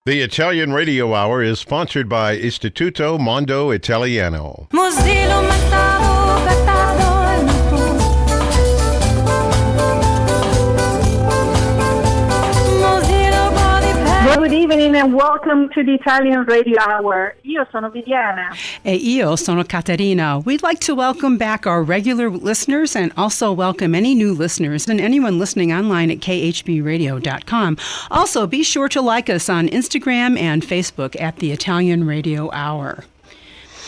The Italian Radio Hour is sponsored by Istituto Mondo Italiano. Mozilo matavo, gattavo e Good evening and welcome to the Italian Radio Hour. Io sono Viviana. E io sono Caterina. We'd like to welcome back our regular listeners and also welcome any new listeners and anyone listening online at khbradio.com. Also, be sure to like us on Instagram and Facebook at the Italian Radio Hour.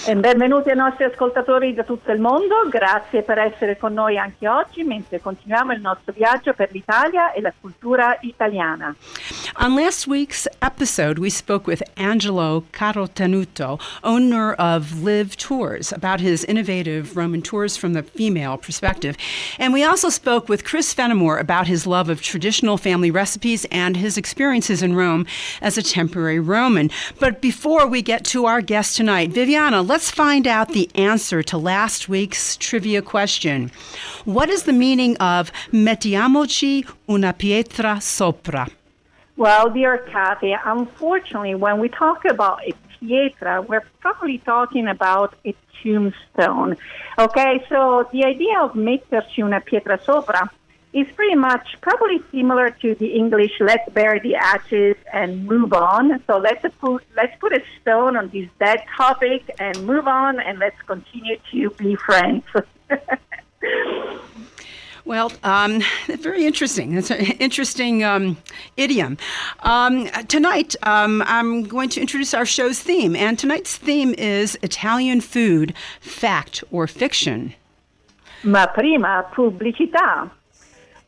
E benvenuti ai nostri ascoltatori da tutto il mondo, grazie per essere con noi anche oggi mentre continuiamo il nostro viaggio per l'Italia e la cultura italiana. On last week's episode, we spoke with Angelo Carotenuto, owner of Live Tours, about his innovative Roman tours from the female perspective. And we also spoke with Chris Fenimore about his love of traditional family recipes and his experiences in Rome as a temporary Roman. But before we get to our guest tonight, Viviana, let's find out the answer to last week's trivia question. What is the meaning of mettiamoci una pietra sopra? Well, dear Kathy, unfortunately, when we talk about a pietra, we're probably talking about a tombstone. Okay, so the idea of metterci una pietra sopra is pretty much probably similar to the English let's bury the ashes and move on. So let's put a stone on this dead topic and move on, and let's continue to be friends. Well, very interesting. That's an interesting idiom. Tonight, I'm going to introduce our show's theme, and tonight's theme is Italian food, fact or fiction. Ma prima, pubblicità.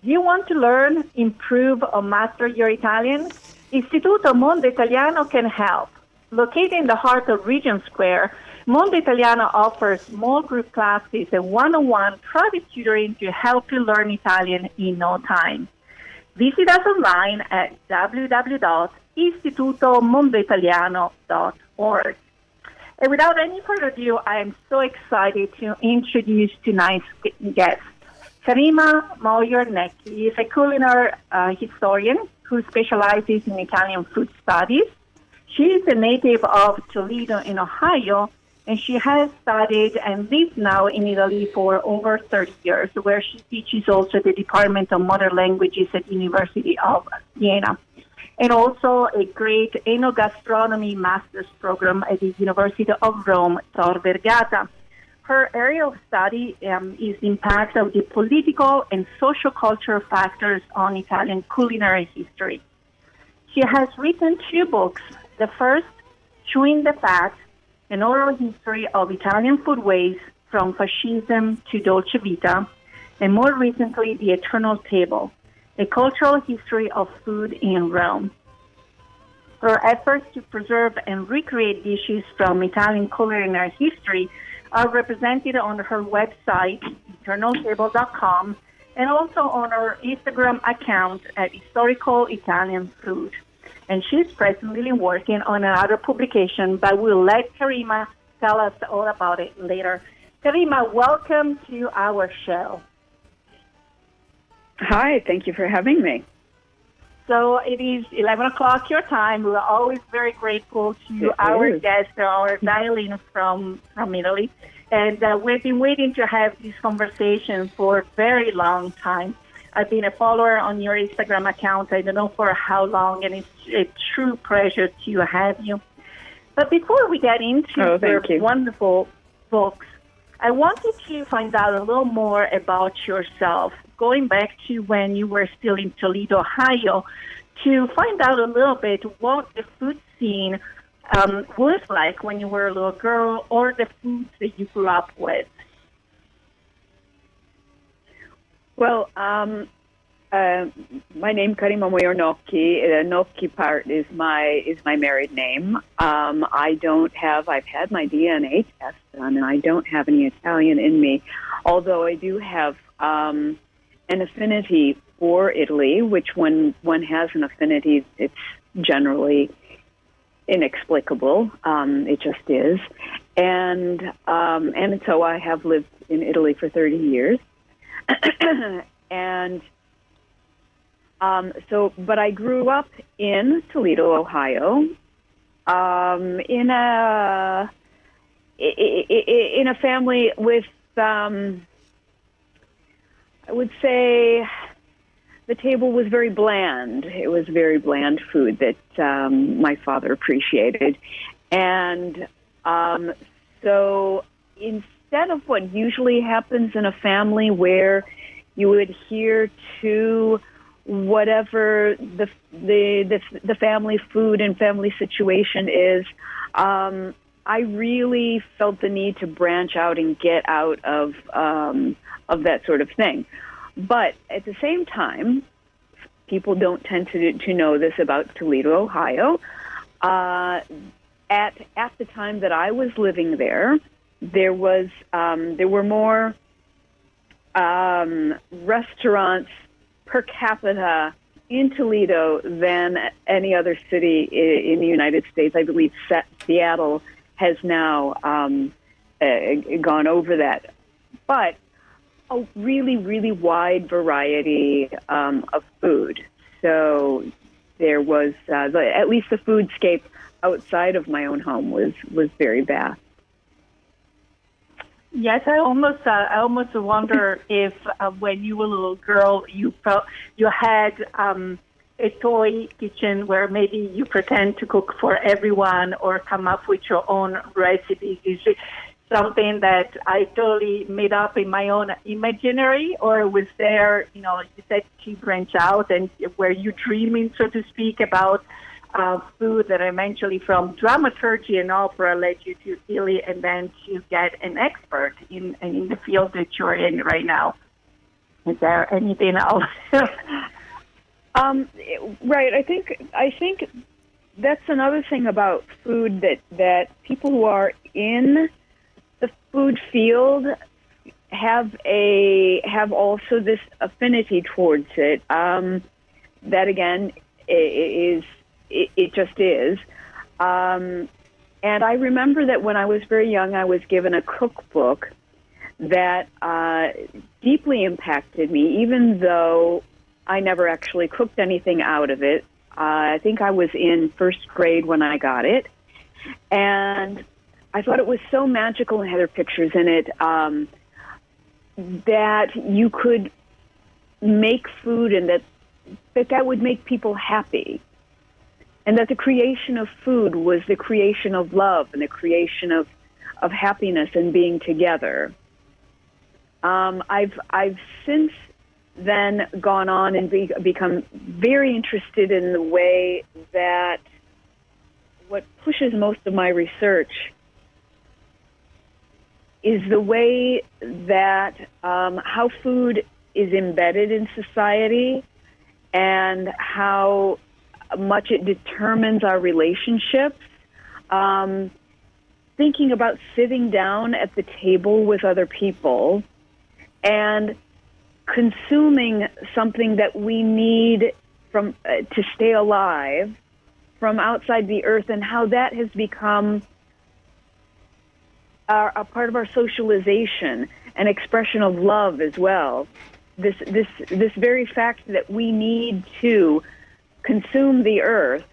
Do you want to learn, improve, or master your Italian? Istituto Mondo Italiano can help. Located in the heart of Regent Square, Mondo Italiano offers small group classes and one-on-one private tutoring to help you learn Italian in no time. Visit us online at www.istitutomondoitaliano.org. And without any further ado, I am so excited to introduce tonight's guest. Karina Moyer-Nocchi is a culinary historian who specializes in Italian food studies. She is a native of Toledo in Ohio, and she has studied and lives now in Italy for over 30 years, where she teaches also the Department of Modern Languages at the University of Siena, and also a great enogastronomy master's program at the University of Rome, Tor Vergata. Her area of study is the impact of the political and social cultural factors on Italian culinary history. She has written 2 books. The first, Chewing the Fat, an oral history of Italian foodways from Fascism to Dolce Vita, and more recently, The Eternal Table, a cultural history of food in Rome. Her efforts to preserve and recreate dishes from Italian culinary history are represented on her website, eternaltable.com, and also on her Instagram account at Historical Italian Food. And she's presently working on another publication, but we'll let Karima tell us all about it later. Karima, welcome to our show. Hi, thank you for having me. So it is 11 o'clock your time. We're always very grateful to our guests, our dial-in from Italy. And we've been waiting to have this conversation for a very long time. I've been a follower on your Instagram account, I don't know for how long, and it's a true pleasure to have you. But before we get into your wonderful books, I wanted to find out a little more about yourself, going back to when you were still in Toledo, Ohio, to find out a little bit what the food scene was like when you were a little girl, or the foods that you grew up with. Well, my name Karina Moyer-Nocchi. The Nocchi part is my married name. I've had my DNA test done, and I don't have any Italian in me, although I do have an affinity for Italy, which when one has an affinity, it's generally inexplicable. It just is. And so I have lived in Italy for 30 years. And But I grew up in Toledo, Ohio, in a family with, I would say, the table was very bland. It was very bland food that my father appreciated. And so instead of what usually happens in a family where you adhere to whatever the family food and family situation is, I really felt the need to branch out and get out of that sort of thing. But at the same time, people don't tend to know this about Toledo, Ohio. At the time that I was living there, there were more restaurants per capita in Toledo than any other city in the United States. I believe Seattle has now gone over that. But a really, really wide variety of food. So there was, at least the foodscape outside of my own home was very vast. Yes, I almost wonder if when you were a little girl, you felt you had a toy kitchen where maybe you pretend to cook for everyone or come up with your own recipes. Is it something that I totally made up in my own imaginary, or was there, you said to branch out, and were you dreaming, so to speak, about food that eventually from dramaturgy and opera led you to Italy and then to get an expert in the field that you're in right now? Is there anything else? Right. I think that's another thing about food that people who are in the food field have also this affinity towards it. That again it just is. And I remember that when I was very young, I was given a cookbook that deeply impacted me, even though I never actually cooked anything out of it. I think I was in first grade when I got it. And I thought it was so magical and had their pictures in it that you could make food and that would make people happy. And that the creation of food was the creation of love and the creation of happiness and being together. I've since then gone on and become very interested in the way that what pushes most of my research is the way that how food is embedded in society and how much it determines our relationships. Thinking about sitting down at the table with other people and consuming something that we need to stay alive from outside the earth, and how that has become a part of our socialization, an expression of love as well. This very fact that we need to consume the earth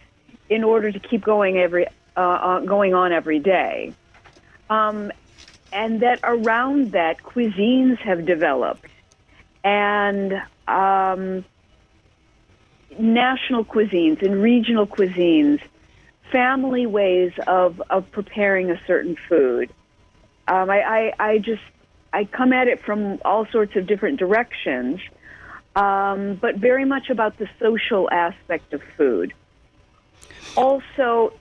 in order to keep going on every day, and that around that cuisines have developed, and national cuisines and regional cuisines, family ways of preparing a certain food. I come at it from all sorts of different directions, but very much about the social aspect of food. Also,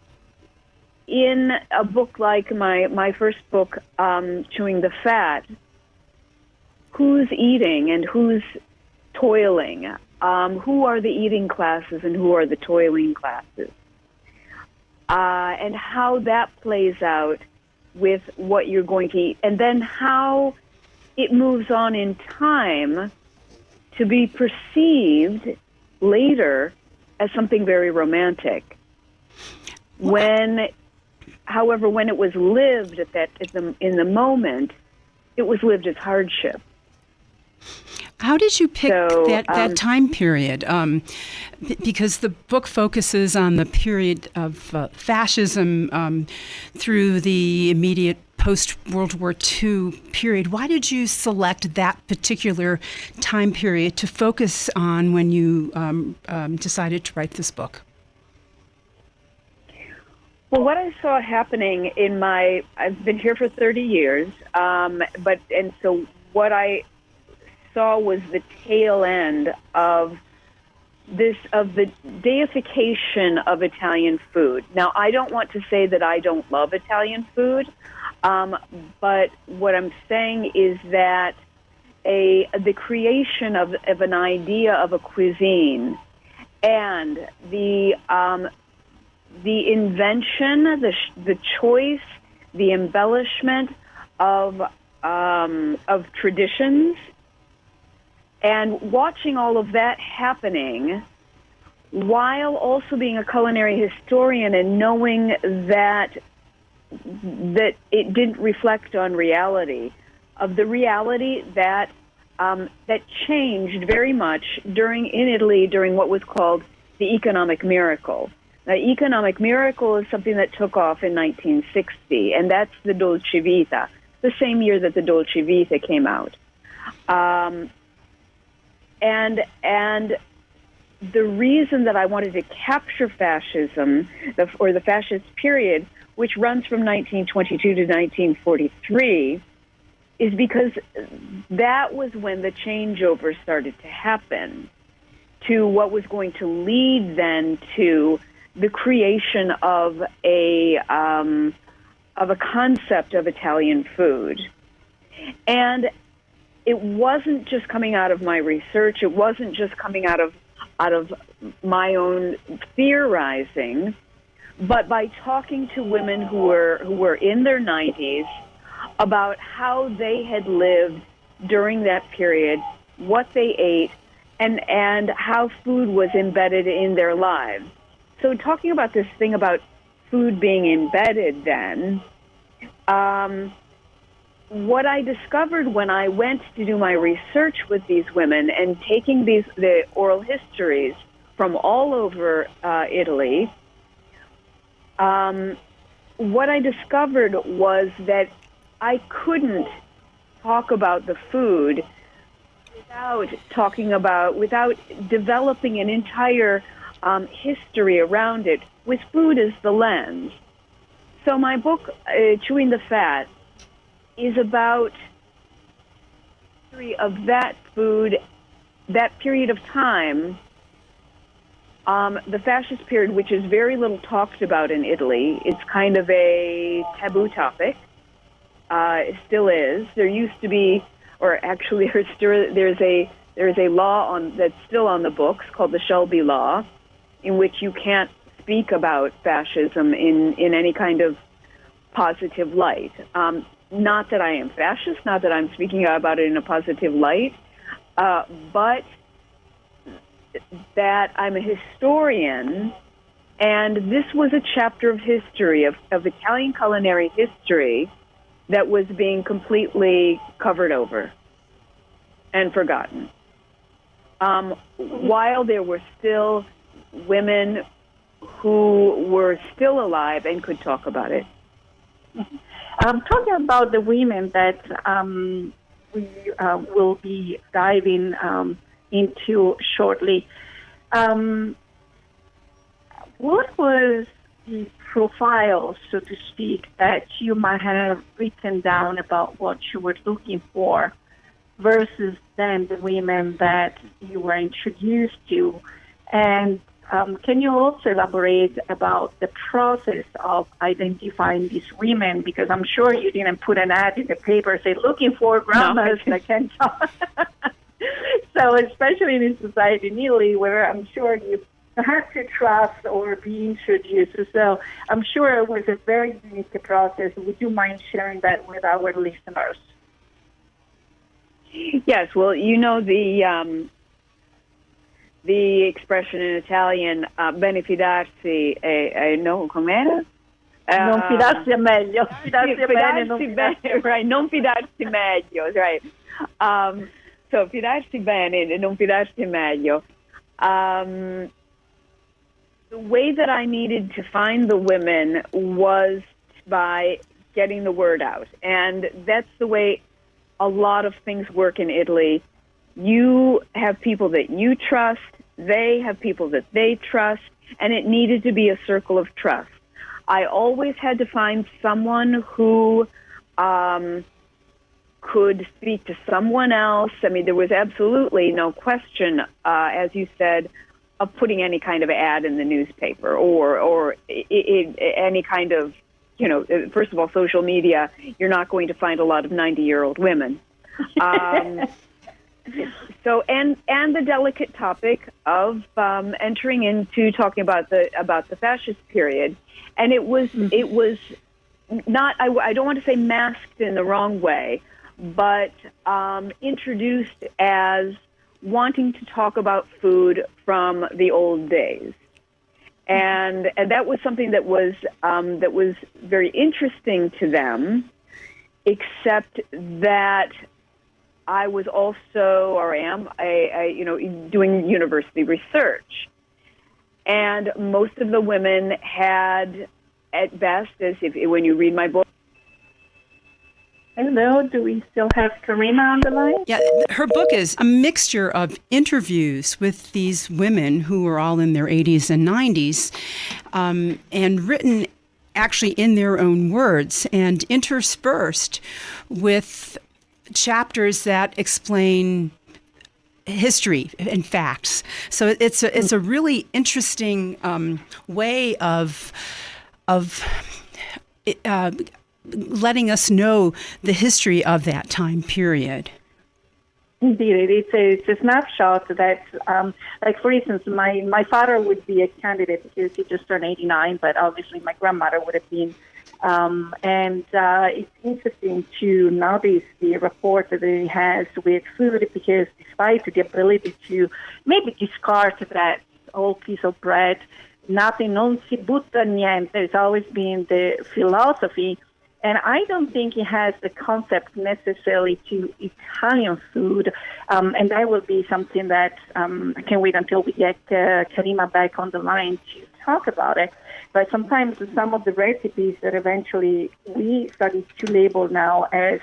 in a book like my first book, Chewing the Fat, who's eating and who's toiling? Who are the eating classes and who are the toiling classes? And how that plays out with what you're going to eat, and then how it moves on in time to be perceived later as something very romantic. However, when it was lived in the moment, it was lived as hardship. How did you pick So, that time period? Because the book focuses on the period of fascism through the immediate post-World War II period. Why did you select that particular time period to focus on when you decided to write this book? Well, what I saw happening I've been here for 30 years, so what I saw was the tail end of the deification of Italian food. Now, I don't want to say that I don't love Italian food, but what I'm saying is that the creation of an idea of a cuisine and the invention, the choice, the embellishment of traditions, and watching all of that happening, while also being a culinary historian and knowing that it didn't reflect on reality, of the reality that changed very much in Italy during what was called the economic miracle. The economic miracle is something that took off in 1960, and that's the Dolce Vita, the same year that the Dolce Vita came out. And the reason that I wanted to capture fascism, or the fascist period, which runs from 1922 to 1943, is because that was when the changeover started to happen to what was going to lead then to the creation of a concept of Italian food. And it wasn't just coming out of my research. It wasn't just coming out of my own theorizing, but by talking to women who were in their 90s about how they had lived during that period, what they ate, and how food was embedded in their lives. So talking about this thing about food being embedded then, what I discovered when I went to do my research with these women and taking the oral histories from all over Italy, what I discovered was that I couldn't talk about the food without developing an entire history around it, with food as the lens. So my book, Chewing the Fat, is about the history of that food, that period of time, the fascist period, which is very little talked about in Italy. It's kind of a taboo topic. It still is. There used to be, or actually there's a law that's still on the books called the Shelby Law, in which you can't speak about fascism in any kind of positive light. Not that I am fascist, not that I'm speaking about it in a positive light, but that I'm a historian, and this was a chapter of history, of Italian culinary history, that was being completely covered over and forgotten. While there were still women who were still alive and could talk about it. Talking about the women that we will be diving into shortly, what was the profile, so to speak, that you might have written down about what you were looking for versus then the women that you were introduced to? And can you also elaborate about the process of identifying these women? Because I'm sure you didn't put an ad in the paper saying, looking for grandmas that can talk. So especially in a society in Italy where I'm sure you have to trust or be introduced. So I'm sure it was a very unique process. Would you mind sharing that with our listeners? Yes, well, you know the expression in Italian, bene fidarsi, no, com'era? Non fidarsi è meglio. Fidarsi bene, right, non fidarsi meglio, right. so fidarsi bene e non fidarsi meglio. The way that I needed to find the women was by getting the word out. And that's the way a lot of things work in Italy. You have people that you trust, they have people that they trust, and it needed to be a circle of trust. I always had to find someone who could speak to someone else. I mean, there was absolutely no question, as you said, of putting any kind of ad in the newspaper or any kind of, first of all, social media. You're not going to find a lot of 90-year-old women. So, and the delicate topic of entering into talking about the fascist period, and it was not. I don't want to say masked in the wrong way, but introduced as wanting to talk about food from the old days, and that was something that was very interesting to them, except that I was also, or am, doing university research, and most of the women had, at best, when you read my book. Hello, do we still have Karina on the line? Yeah, her book is a mixture of interviews with these women who are all in their 80s and 90s, and written actually in their own words and interspersed with chapters that explain history and facts. So it's a really interesting way of letting us know the history of that time period. Indeed, it's a snapshot that, like for instance, my father would be a candidate because he just turned 89, but obviously my grandmother would have been. And it's interesting to notice the rapport that he has with food, because despite the ability to maybe discard that old piece of bread, nothing, non si butta niente, there's always been the philosophy. And I don't think he has the concept necessarily to Italian food. And that will be something that I can't wait until we get Karima back on the line to talk about it. But sometimes some of the recipes that eventually we started to label now as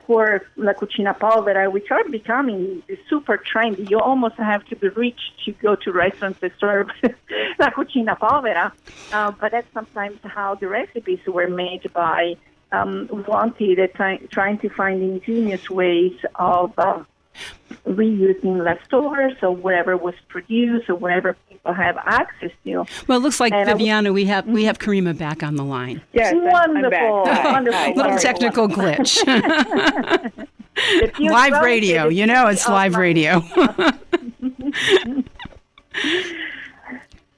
for la cucina povera, which are becoming super trendy. You almost have to be rich to go to restaurants that serve la cucina povera. But that's sometimes how the recipes were made by wanted trying to find ingenious ways of reusing leftovers or whatever was produced or whatever people have access to. Well, it looks like, Viviana, we have Karima back on the line. Yes, wonderful. I'm back. Wonderful. Hi. Little technical glitch. Live radio, it's live radio.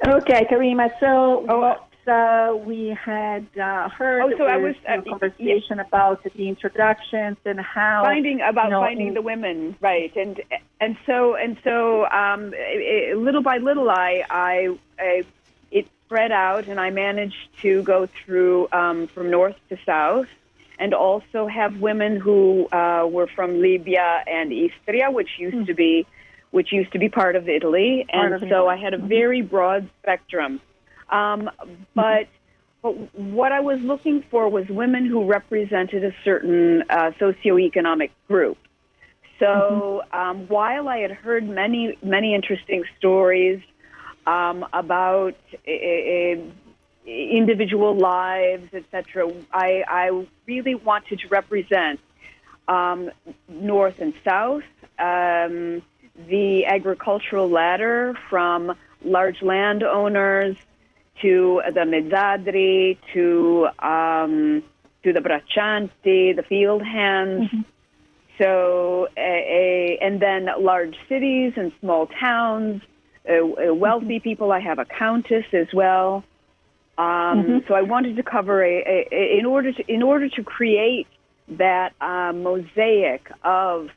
Okay, Karima. So we had heard a conversation about the introductions and how finding the women, right? And so little by little, it spread out, and I managed to go through from north to south, and also have women who were from Libya and Istria, which used to be part of Italy, and so I had a very broad spectrum. But what I was looking for was women who represented a certain socioeconomic group. So while I had heard many interesting stories about individual lives, etc., I really wanted to represent North and South, the agricultural ladder from large landowners to the mezzadri, to the braccianti, the field hands. So, and then large cities and small towns, wealthy people. I have a countess as well. So I wanted to cover in order to create that mosaic of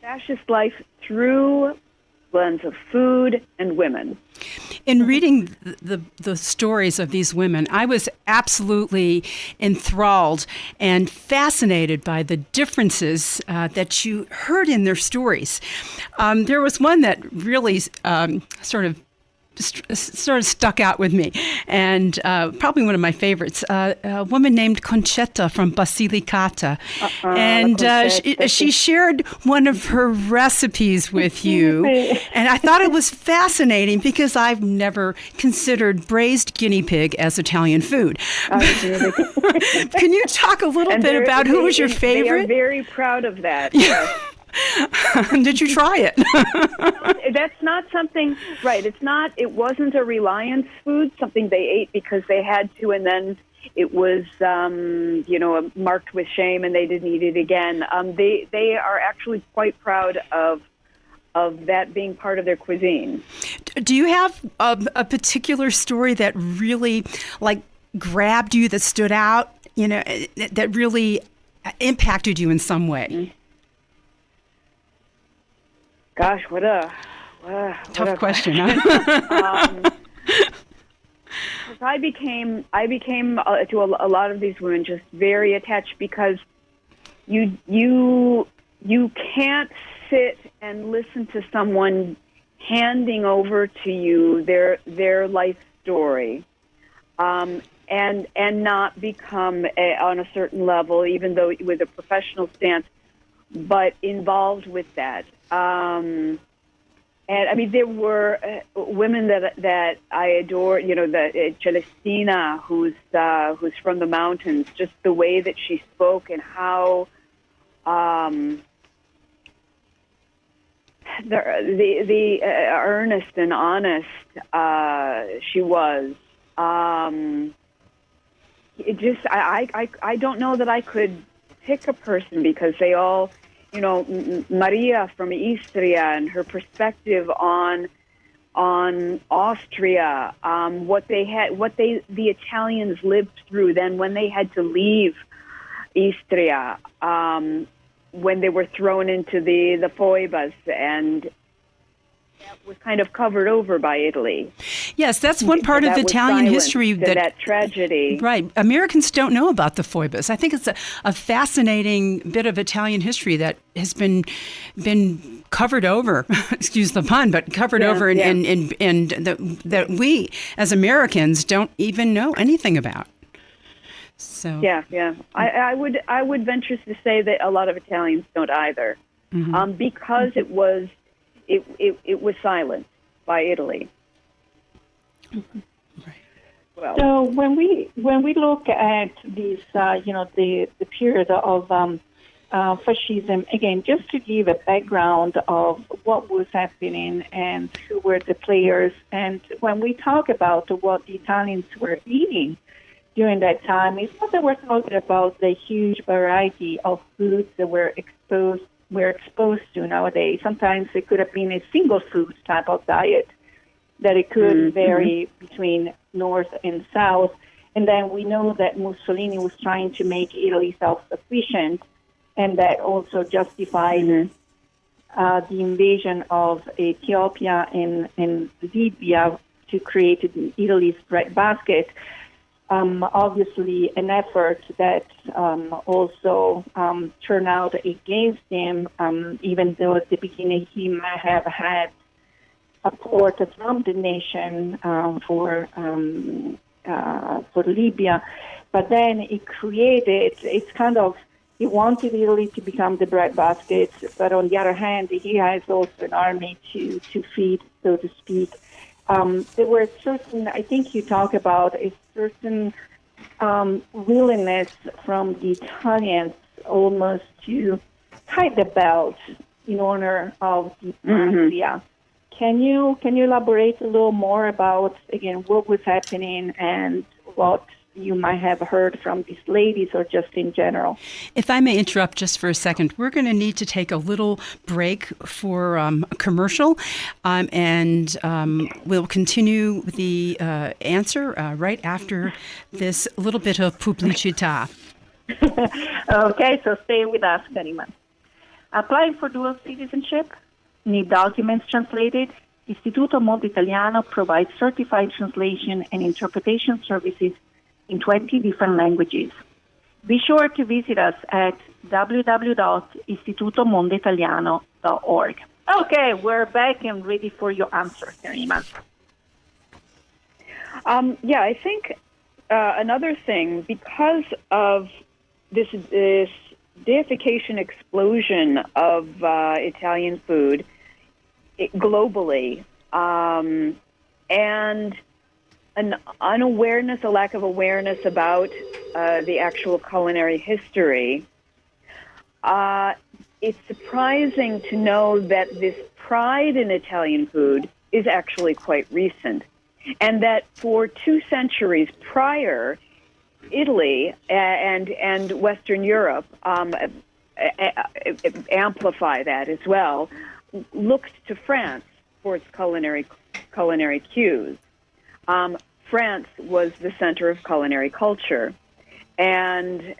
fascist life through blends of food and women. In reading the stories of these women, I was absolutely enthralled and fascinated by the differences that you heard in their stories. There was one that really sort of stuck out with me, and probably one of my favorites, a woman named Concetta from Basilicata. And she shared one of her recipes with you, and I thought it was fascinating because I've never considered braised guinea pig as Italian food. Can you talk a little bit about who was your favorite? They are very proud of that. Did you try it? That's not something, right, it wasn't a reliance food, something they ate because they had to, and then it was, marked with shame and they didn't eat it again. They are actually quite proud of that being part of their cuisine. Do you have a particular story that really, grabbed you, that stood out, that really impacted you in some way? Mm-hmm. Gosh, what a tough question, huh? I became to a lot of these women just very attached because you can't sit and listen to someone handing over to you their life story, and not become on a certain level, even though with a professional stance, but involved with that. And I mean, there were women that I adore. The Celestina, who's from the mountains. Just the way that she spoke and how the earnest and honest she was. I don't know that I could pick a person because they all. Maria from Istria and her perspective on Austria, what the Italians lived through then when they had to leave Istria, when they were thrown into the foibas, and that was kind of covered over by Italy. Yes, that's one part of Italian history that tragedy. Right. Americans don't know about the foibas. I think it's a fascinating bit of Italian history that has been covered over, excuse the pun, but covered over and that we as Americans don't even know anything about. So I would venture to say that a lot of Italians don't either, because it was silenced by Italy. Right. Well, so when we look at these, the period of fascism, again, just to give a background of what was happening and who were the players, and when we talk about what the Italians were eating during that time, it's not that we're talking about the huge variety of foods that we're exposed to nowadays. Sometimes it could have been a single food type of diet, that it could vary between north and south. And then we know that Mussolini was trying to make Italy self-sufficient, and that also justified the invasion of Ethiopia and Libya to create Italy's breadbasket. Obviously, an effort that also turned out against him, even though at the beginning he might have had support from the nation for Libya. But then he wanted Italy to become the breadbasket, but on the other hand, he has also an army to feed, so to speak. There were certain, I think you talk about a certain willingness from the Italians almost to tie the belt in honor of the mafia. Can you elaborate a little more about, again, what was happening and what you might have heard from these ladies, or just in general? If I may interrupt just for a second, we're going to need to take a little break for a commercial, and we'll continue the answer right after this little bit of pubblicità. Okay, so stay with us, Karima. Applying for dual citizenship? Need documents translated? Istituto Mondo Italiano provides certified translation and interpretation services in 20 different languages. Be sure to visit us at www.istitutomondoitaliano.org. Okay, we're back and ready for your answer, Karima. I think another thing, because of this deification explosion of Italian food globally, and an unawareness, a lack of awareness about the actual culinary history, it's surprising to know that this pride in Italian food is actually quite recent, and that for 2 centuries prior, Italy and Western Europe amplify that as well, looked to France for its culinary cues. France was the center of culinary culture, and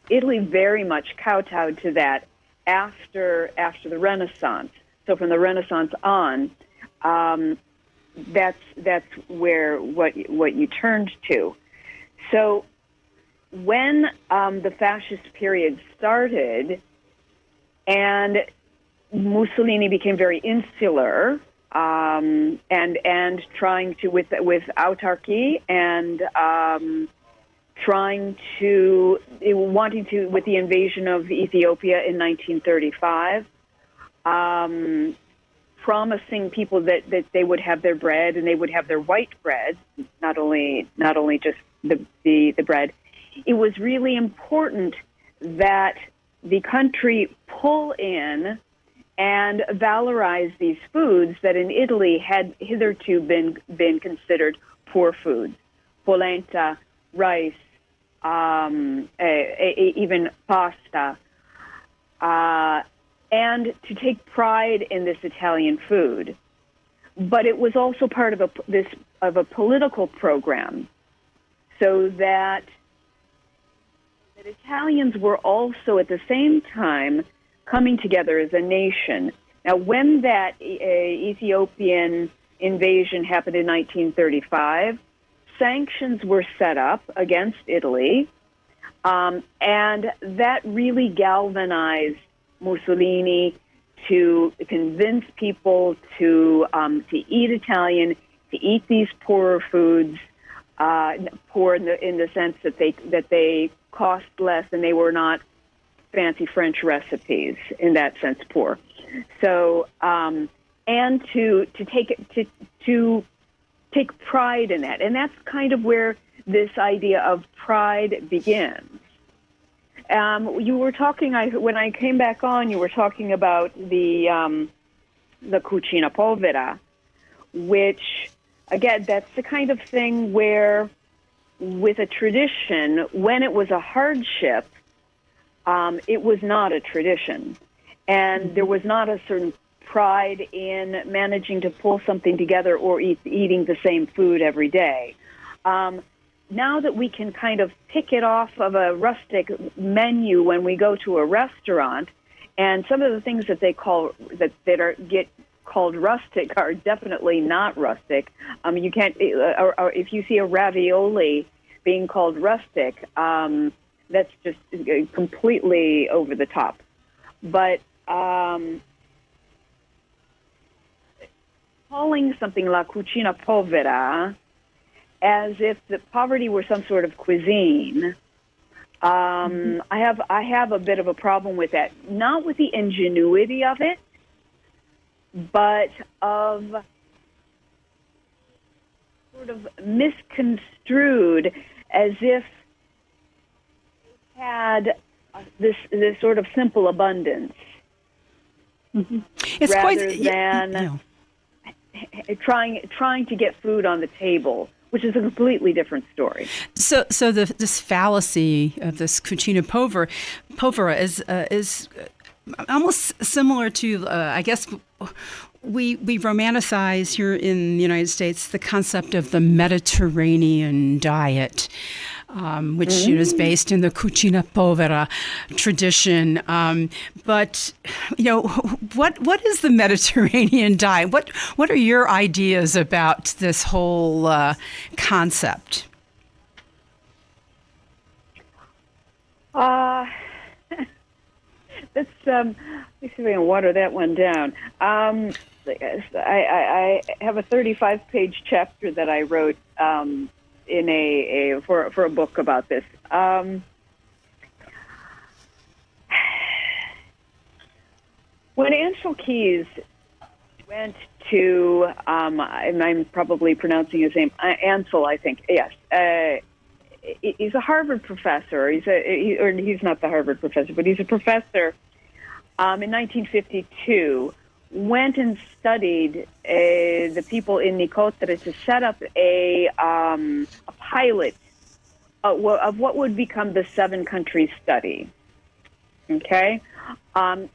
Italy very much kowtowed to that after the Renaissance. So from the Renaissance on, that's where what you turned to. So when the fascist period started, and Mussolini became very insular, and trying to with autarky and wanting to with the invasion of Ethiopia in 1935, promising people that they would have their bread and they would have their white bread, not only just the bread. It was really important that the country pull in and valorize these foods that in Italy had hitherto been considered poor foods: polenta, rice, even pasta, and to take pride in this Italian food. But it was also part of a political program, so that Italians were also at the same time coming together as a nation. Now, when that Ethiopian invasion happened in 1935, sanctions were set up against Italy, and that really galvanized Mussolini to convince people to eat Italian, to eat these poorer foods, poor in the sense that they cost less and they were not fancy French recipes, in that sense, poor. So, and to take pride in that, and that's kind of where this idea of pride begins. You were talking when I came back on. You were talking about the cucina povera, which again, that's the kind of thing where, with a tradition, when it was a hardship, it was not a tradition. And there was not a certain pride in managing to pull something together or eating the same food every day. Now that we can kind of pick it off of a rustic menu when we go to a restaurant, and some of the things that they call get called rustic are definitely not rustic. You can't, or if you see a ravioli being called rustic, that's just completely over the top. But calling something la cucina povera as if the poverty were some sort of cuisine, I have a bit of a problem with that. Not with the ingenuity of it, but of sort of misconstrued as if it had this sort of simple abundance, It's rather quite, than no. trying to get food on the table, which is a completely different story. So this fallacy of this cucina povera is almost similar to, I guess, we romanticize here in the United States the concept of the Mediterranean diet. which is based in the cucina povera tradition. But what is the Mediterranean diet? What are your ideas about this whole concept? Let's see if I can water that one down. I have a 35-page chapter that I wrote in for a book about this. When Ansel Keys went to, and I'm probably pronouncing his name, Ansel, I think. Yes. He's a Harvard professor. He's not the Harvard professor, but he's a professor. In 1952, went and studied the people in Nicotre to set up a pilot of what would become the 7-country study. Okay,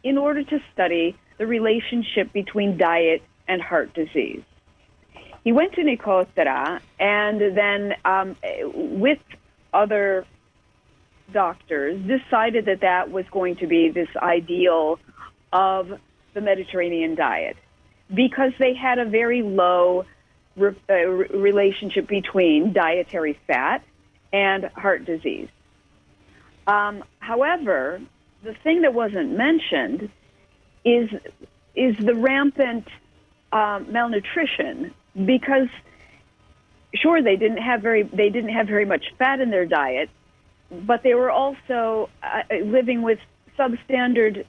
in order to study the relationship between diet and heart disease. He went to Nicotre and then, with other doctors, decided that was going to be this ideal of the Mediterranean diet because they had a very low relationship between dietary fat and heart disease. However, the thing that wasn't mentioned is the rampant malnutrition, because sure, they didn't have very much fat in their diet, but they were also living with substandard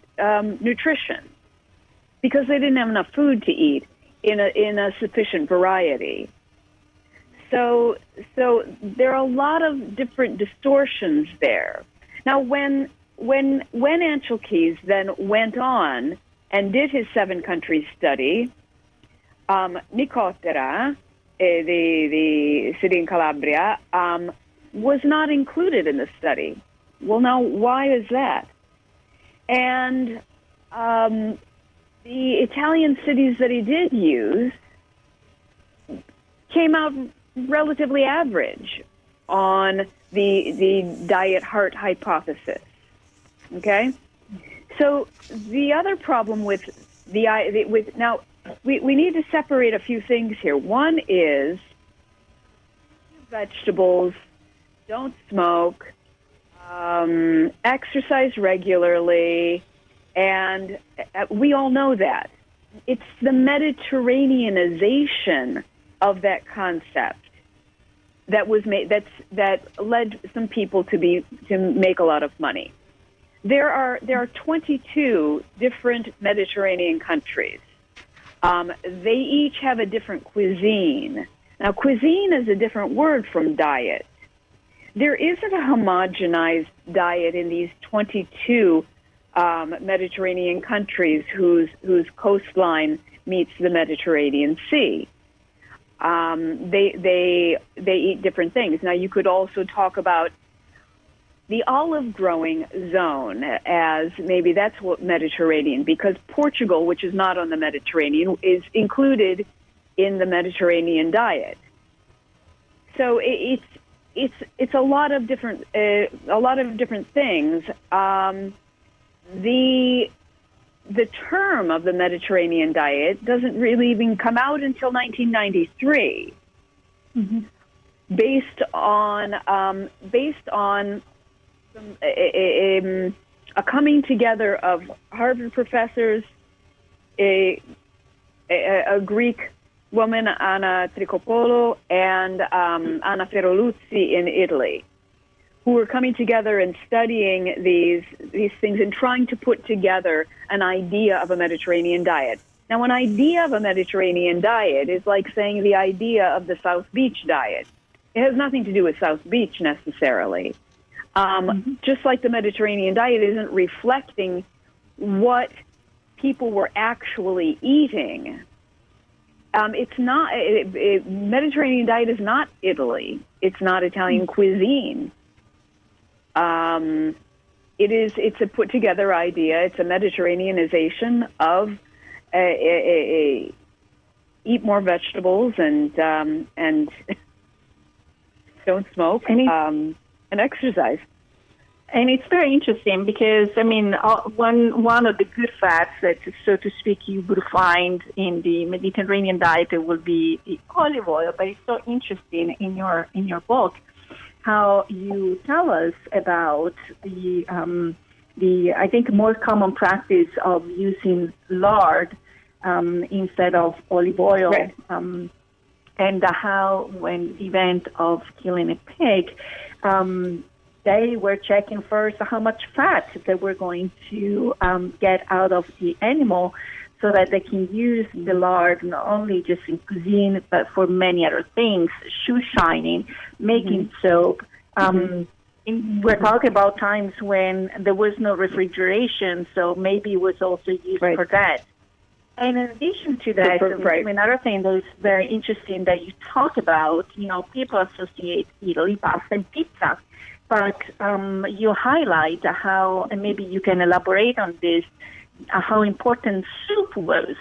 nutrition because they didn't have enough food to eat in a sufficient variety. So there are a lot of different distortions there. Now, when Ansel Keys then went on and did his 7-country study, Nicotre, the city in Calabria, was not included in the study. Well, now, why is that? And the Italian cities that he did use came out relatively average on the diet heart hypothesis. Okay? So the other problem with now, we need to separate a few things here. One is vegetables, don't smoke, exercise regularly, and we all know that. It's the Mediterraneanization of that concept that was made that led some people to make a lot of money. There are 22 different Mediterranean countries. They each have a different cuisine. Now, cuisine is a different word from diet. There isn't a homogenized diet in these 22 Mediterranean countries whose coastline meets the Mediterranean Sea. They eat different things. Now, you could also talk about the olive growing zone as maybe that's what Mediterranean, because Portugal, which is not on the Mediterranean, is included in the Mediterranean diet. So it's a lot of different things. The term of the Mediterranean diet doesn't really even come out until 1993, based on a coming together of Harvard professors, a Greek woman, Anna Tricopolo, and Anna Feroluzzi in Italy, who were coming together and studying these things and trying to put together an idea of a Mediterranean diet. Now, an idea of a Mediterranean diet is like saying the idea of the South Beach diet. It has nothing to do with South Beach necessarily. Just like the Mediterranean diet isn't reflecting what people were actually eating. It's not. Mediterranean diet is not Italy. It's not Italian cuisine. It's a put together idea. It's a Mediterraneanization of eat more vegetables and don't smoke. and exercise. And it's very interesting because, I mean, one of the good fats that, so to speak, you would find in the Mediterranean diet will be the olive oil. But it's so interesting in your book how you tell us about the I think more common practice of using lard instead of olive oil, right. And how when the event of killing a pig. They were checking first how much fat they were going to get out of the animal so that they can use the lard not only just in cuisine, but for many other things, shoe shining, making soap. We're talking about times when there was no refrigeration, so maybe it was also used right. for that. And in addition to that, right. another thing that is very interesting that you talk about, people associate Italy, pasta, and pizza. But you highlight how, and maybe you can elaborate on this, how important soup was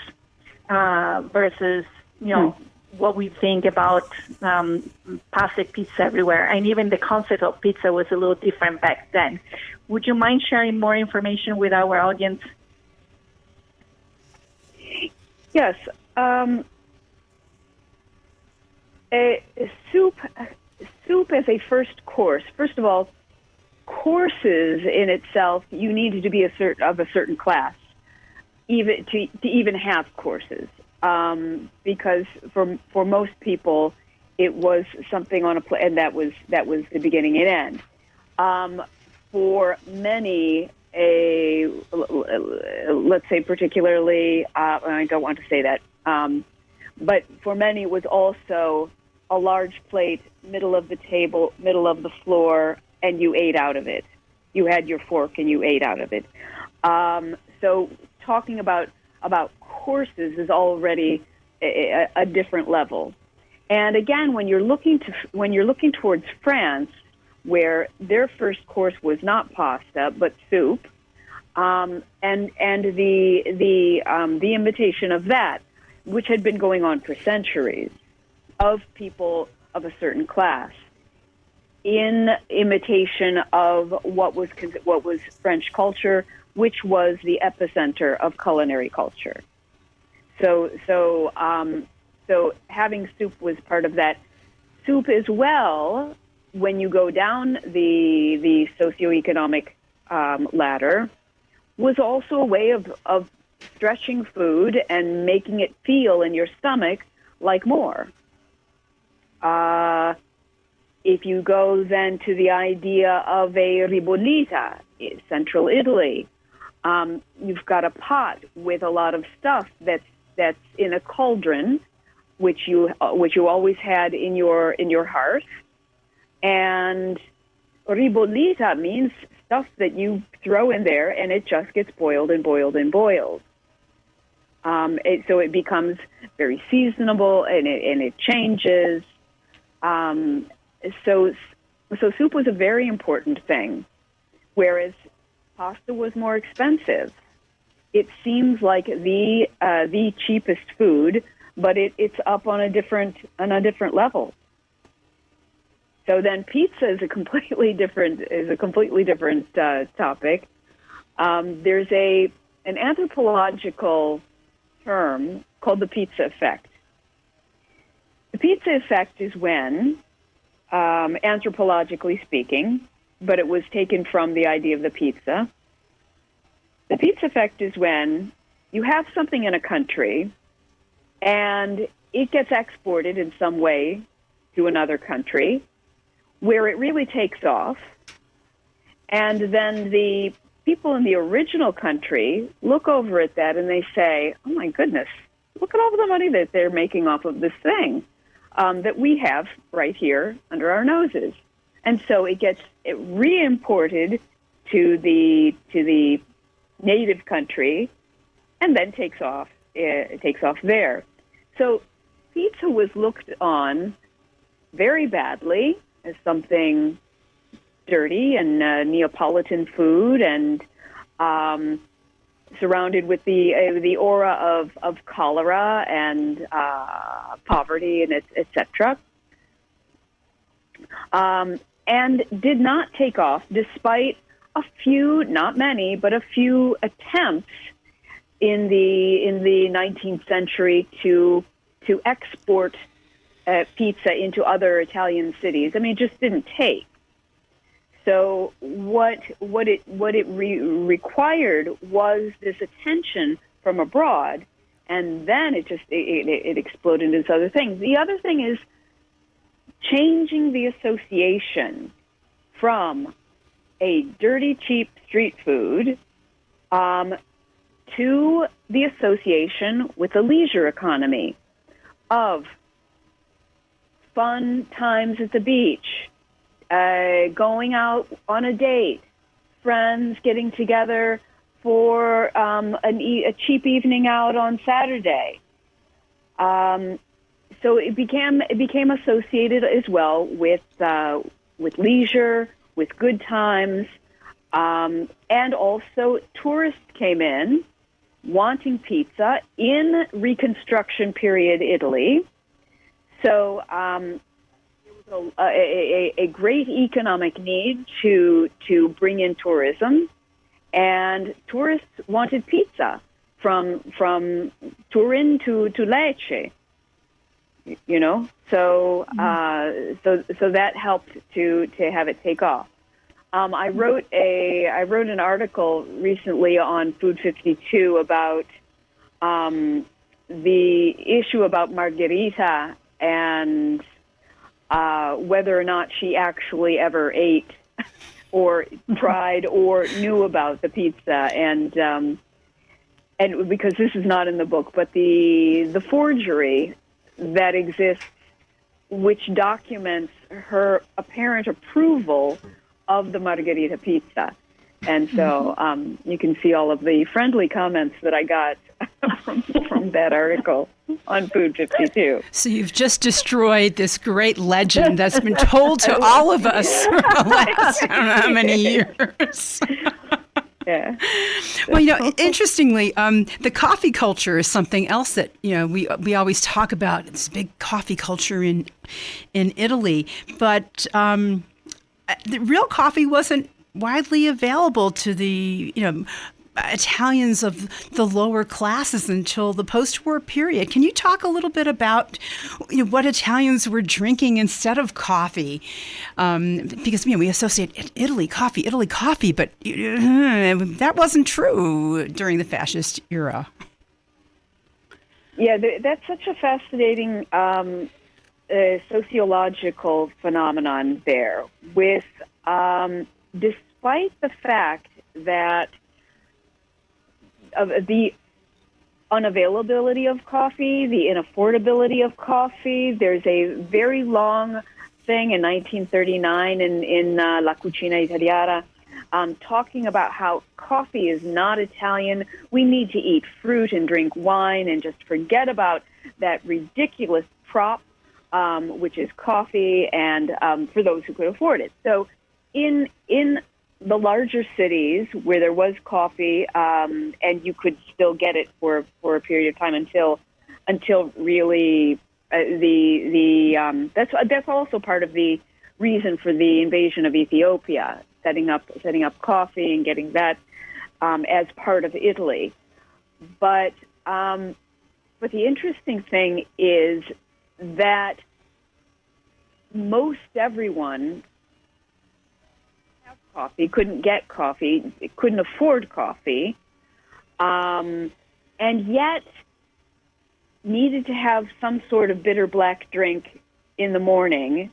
versus, what we think about pasta, pizza everywhere. And even the concept of pizza was a little different back then. Would you mind sharing more information with our audience? Yes. Soup as a first course. First of all, courses in itself, you needed to be of a certain class, even to even have courses, because for most people, it was something on a plate, and that was the beginning and end. For many, let's say particularly, I don't want to say that, but for many, it was also a large plate, middle of the table, middle of the floor, and you ate out of it. You had your fork and you ate out of it. So talking about courses is already a different level. And again, when you're looking towards France, where their first course was not pasta but soup, and the imitation of that, which had been going on for centuries, of people of a certain class, in imitation of what was French culture, which was the epicenter of culinary culture. So having soup was part of that. Soup as well, when you go down the socioeconomic ladder, was also a way of stretching food and making it feel in your stomach like more. If you go then to the idea of a ribollita, central Italy, you've got a pot with a lot of stuff that's in a cauldron, which you always had in your hearth, and ribollita means stuff that you throw in there and it just gets boiled and boiled and boiled. So it becomes very seasonable and it changes. So soup was a very important thing, whereas pasta was more expensive. It seems like the cheapest food, but it's up on a different level. So then pizza is a completely different topic. There's an anthropological term called the pizza effect. The pizza effect is when, anthropologically speaking, but it was taken from the idea of the pizza. The pizza effect is when you have something in a country and it gets exported in some way to another country where it really takes off, and then the people in the original country look over at that and they say, oh my goodness, look at all the money that they're making off of this thing that we have right here under our noses. And so it gets re-imported to the native country and then takes off. It takes off there. So pizza was looked on very badly as something dirty and Neapolitan food, and surrounded with the aura of cholera and poverty and etc. and did not take off despite a few, not many, but a few attempts in the 19th century to export pizza into other Italian cities. I mean, it just didn't take. So what it required was this attention from abroad, and then it exploded into other things. The other thing is changing the association from a dirty, cheap street food to the association with the leisure economy of fun times at the beach, going out on a date, friends getting together for a cheap evening out on Saturday. So it became associated as well with leisure, with good times, and also tourists came in wanting pizza in Reconstruction period Italy. So it was a great economic need to bring in tourism, and tourists wanted pizza from Turin to Lecce. You know, so that helped to have it take off. I wrote an article recently on Food 52 about the issue about Margherita and whether or not she actually ever ate or tried or knew about the pizza, and because this is not in the book, but the forgery that exists, which documents her apparent approval of the Margherita pizza. And so you can see all of the friendly comments that I got from that article on Food 52. So you've just destroyed this great legend that's been told to all of us for the last I don't know how many years. Yeah. Well, interestingly, the coffee culture is something else that we always talk about. It's a big coffee culture in Italy, but the real coffee wasn't widely available to the Italians of the lower classes until the post-war period. Can you talk a little bit about what Italians were drinking instead of coffee? Because we associate Italy coffee, but that wasn't true during the fascist era. Yeah, that's such a fascinating sociological phenomenon there. With despite the fact that of the unavailability of coffee, the inaffordability of coffee. There's a very long thing in 1939 in La Cucina Italiana talking about how coffee is not Italian. We need to eat fruit and drink wine and just forget about that ridiculous prop, which is coffee, and for those who could afford it. So in the larger cities where there was coffee, and you could still get it for a period of time until really that's also part of the reason for the invasion of Ethiopia, setting up coffee and getting that as part of Italy. But the interesting thing is that most everyone coffee, couldn't get coffee, couldn't afford coffee, and yet needed to have some sort of bitter black drink in the morning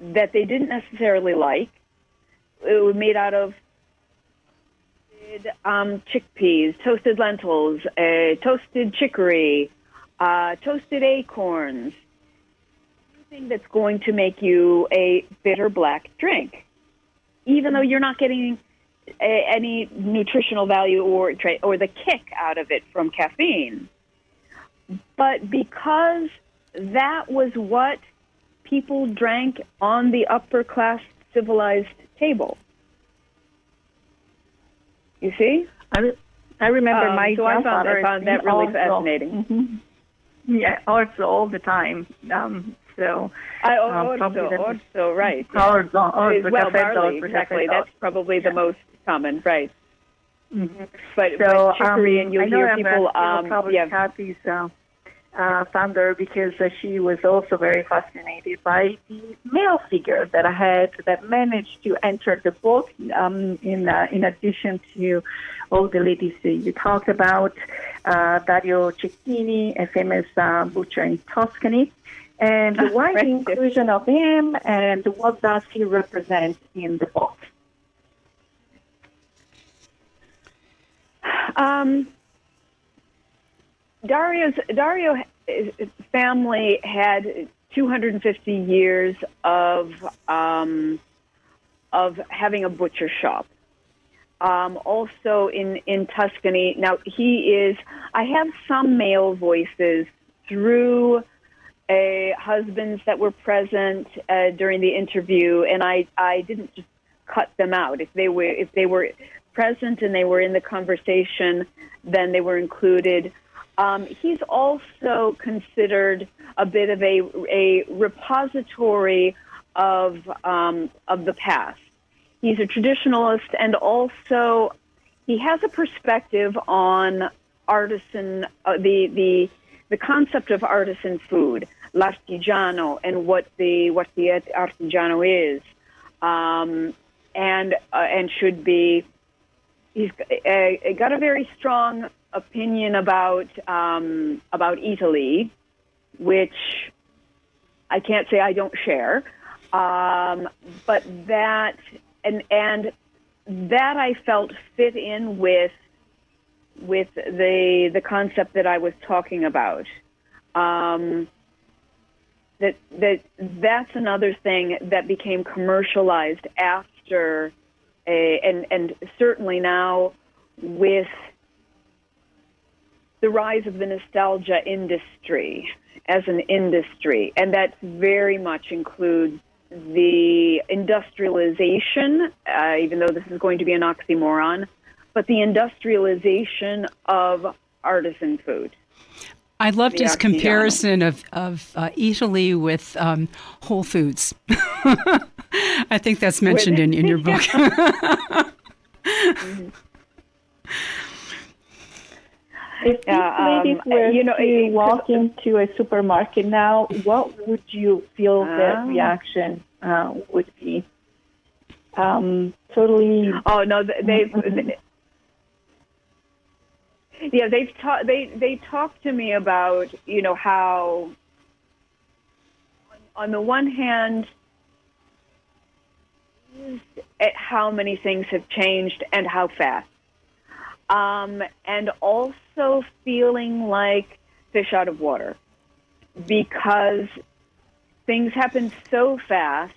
that they didn't necessarily like. It was made out of chickpeas, toasted lentils, toasted chicory, toasted acorns, anything that's going to make you a bitter black drink, even though you're not getting any nutritional value or the kick out of it from caffeine. But because that was what people drank on the upper class civilized table. You see? I remember my so I grandfather found that really fascinating. Mm-hmm. Yeah, also all the time. So orzo, right. Yeah. Orzo, Well, caffè barley, d'orzo, exactly. caffè That's d'orzo. probably the most common, right. Mm-hmm. But chicory, and you'll hear people, Kathy's founder, because she was also very fascinated by the male figure that I had that managed to enter the book. In addition to all the ladies that you talked about, Dario Cecchini, a famous butcher in Tuscany, and why the inclusion of him, and what does he represent in the book? Dario's family had 250 years of having a butcher shop. Also in Tuscany. Now I have some male voices through husbands that were present during the interview, and I didn't just cut them out. If they were present and they were in the conversation, then they were included. He's also considered a bit of a repository of the past. He's a traditionalist, and also he has a perspective on artisan, the concept of artisan food, l'artigiano, and what the artigiano is, and should be. He's got a very strong opinion about Italy, which I can't say I don't share, but that and that I felt fit in with the concept that I was talking about. That's another thing that became commercialized after, and certainly now with the rise of the nostalgia industry as an industry, and that very much includes the industrialization, even though this is going to be an oxymoron, but the industrialization of artisan food. I loved his comparison of Italy with Whole Foods. I think that's mentioned in your book. If these ladies were to walk into a supermarket now, what would you feel their reaction would be? Totally. Oh no, they've talked to me about how on the one hand at how many things have changed and how fast. And also feeling like fish out of water because things happened so fast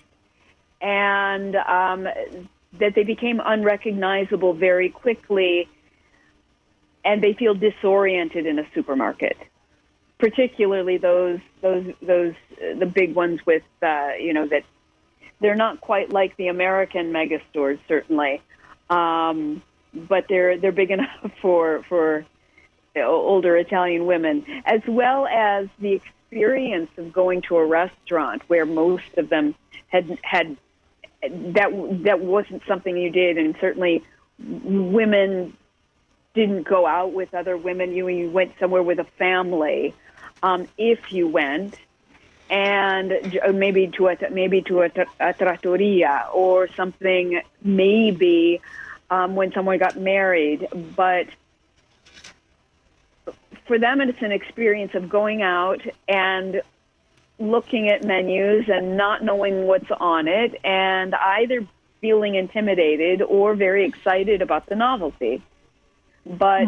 and that they became unrecognizable very quickly, and they feel disoriented in a supermarket, particularly those the big ones with that they're not quite like the American mega stores certainly. But they're big enough for older Italian women, as well as the experience of going to a restaurant where most of them had that wasn't something you did, and certainly women didn't go out with other women. You went somewhere with a family, if you went, and maybe to a trattoria or something, maybe. When someone got married, but for them it's an experience of going out and looking at menus and not knowing what's on it, and either feeling intimidated or very excited about the novelty, but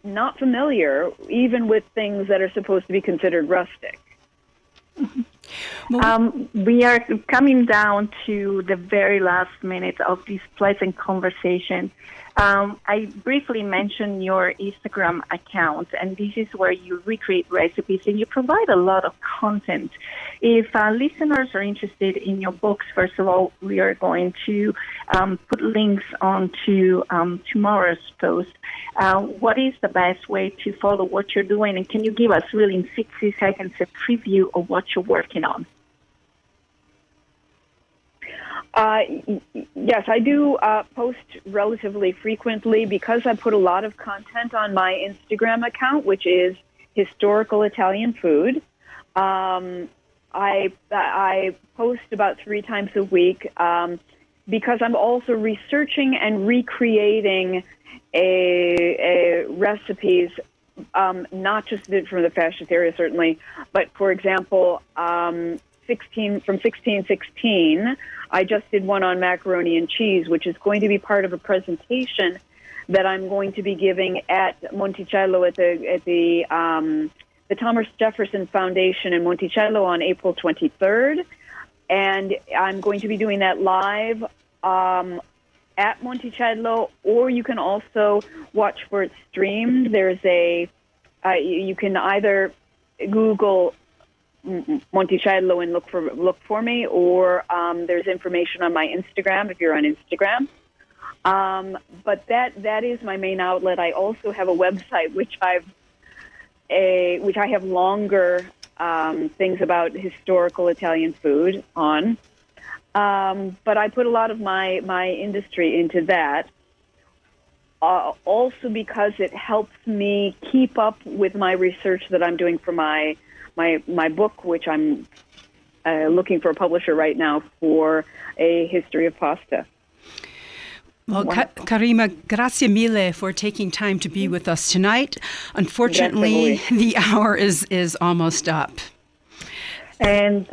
not familiar even with things that are supposed to be considered rustic. We are coming down to the very last minute of this pleasant conversation. I briefly mentioned your Instagram account, and this is where you recreate recipes and you provide a lot of content. If listeners are interested in your books, first of all, we are going to put links onto tomorrow's post. What is the best way to follow what you're doing? And can you give us really in 60 seconds a preview of what you're working working on? Yes, I do post relatively frequently because I put a lot of content on my Instagram account, which is historical Italian food. I post about 3 times a week because I'm also researching and recreating recipes, not just from the fascist area, certainly, but for example, from 1616, I just did one on macaroni and cheese, which is going to be part of a presentation that I'm going to be giving at Monticello at the Thomas Jefferson Foundation in Monticello on April 23rd. And I'm going to be doing that live at Monticello, or you can also watch for it streamed. There's you can either Google Monticello and look for me, or there's information on my Instagram if you're on Instagram. But that is my main outlet. I also have a website which I have longer things about historical Italian food on. But I put a lot of my industry into that. Also because it helps me keep up with my research that I'm doing for my book, which I'm looking for a publisher right now for a history of pasta. Well, Karima, grazie mille for taking time to be with us tonight. Unfortunately, the hour is almost up. And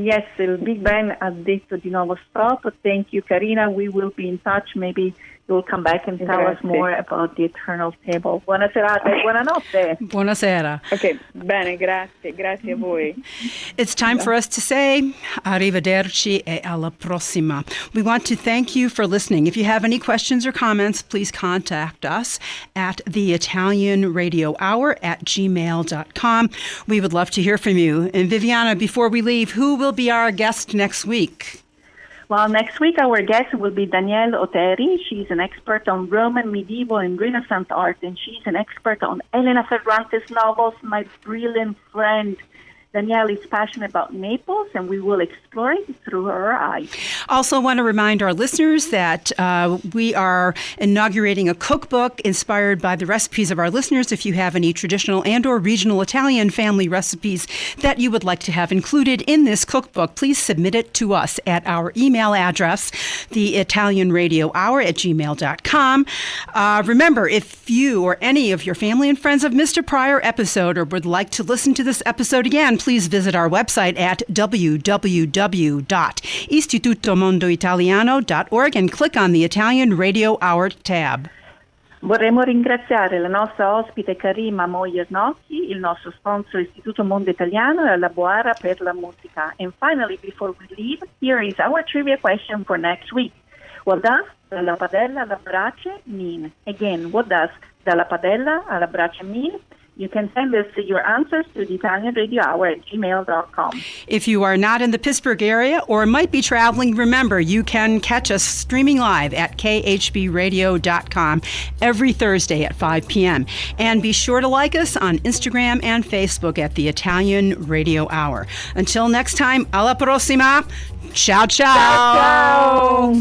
yes, il Big Ben ha detto di nuovo stop. Thank you, Karina. We will be in touch. Maybe you'll come back and tell us more about the Eternal Table. Buona serata e buonanotte. Buonasera. Okay, bene, grazie a voi. It's time for us to say arrivederci e alla prossima. We want to thank you for listening. If you have any questions or comments, please contact us at the Italian Radio Hour at gmail.com. We would love to hear from you. And Viviana, before we leave, who will be our guest next week? Well, next week our guest will be Danielle Oteri. She's an expert on Roman, medieval, and Renaissance art, and she's an expert on Elena Ferrante's novels, my brilliant friend. Danielle is passionate about Naples, and we will explore it through her eyes. Also want to remind our listeners that we are inaugurating a cookbook inspired by the recipes of our listeners. If you have any traditional and or regional Italian family recipes that you would like to have included in this cookbook, please submit it to us at our email address, theitalianradiohour@gmail.com. Remember, if you or any of your family and friends have missed a prior episode or would like to listen to this episode again, please visit our website at www.istitutomondoitaliano.org and click on the Italian Radio Hour tab. Vorremmo ringraziare la nostra ospite Karina Moyer-Nocchi, il nostro sponsor Istituto Mondo Italiano e la Boara per la musica. And finally, before we leave, here is our trivia question for next week. What does dalla padella alla brace mean? Again, what does dalla padella alla brace mean? You can send us your answers to the Italian Radio Hour at gmail.com. If you are not in the Pittsburgh area or might be traveling, remember you can catch us streaming live at khbradio.com every Thursday at 5 p.m. And be sure to like us on Instagram and Facebook at the Italian Radio Hour. Until next time, alla prossima. Ciao, ciao. Ciao.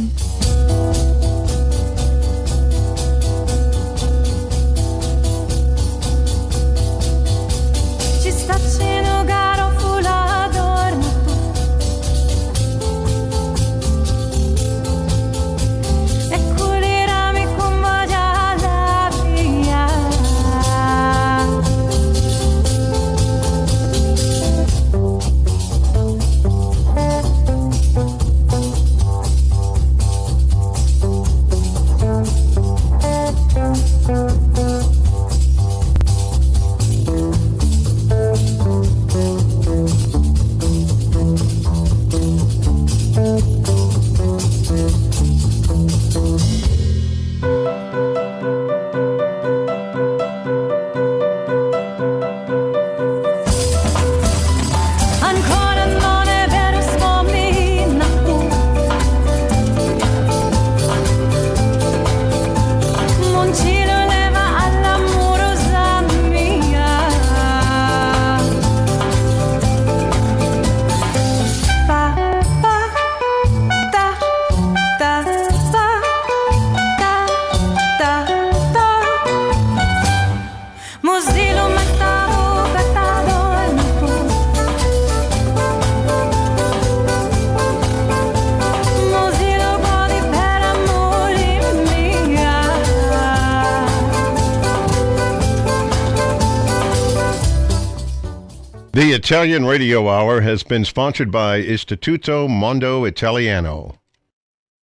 Ci sta scenografo adorno tu e culirami con voglia la via. The Italian Radio Hour has been sponsored by Istituto Mondo Italiano.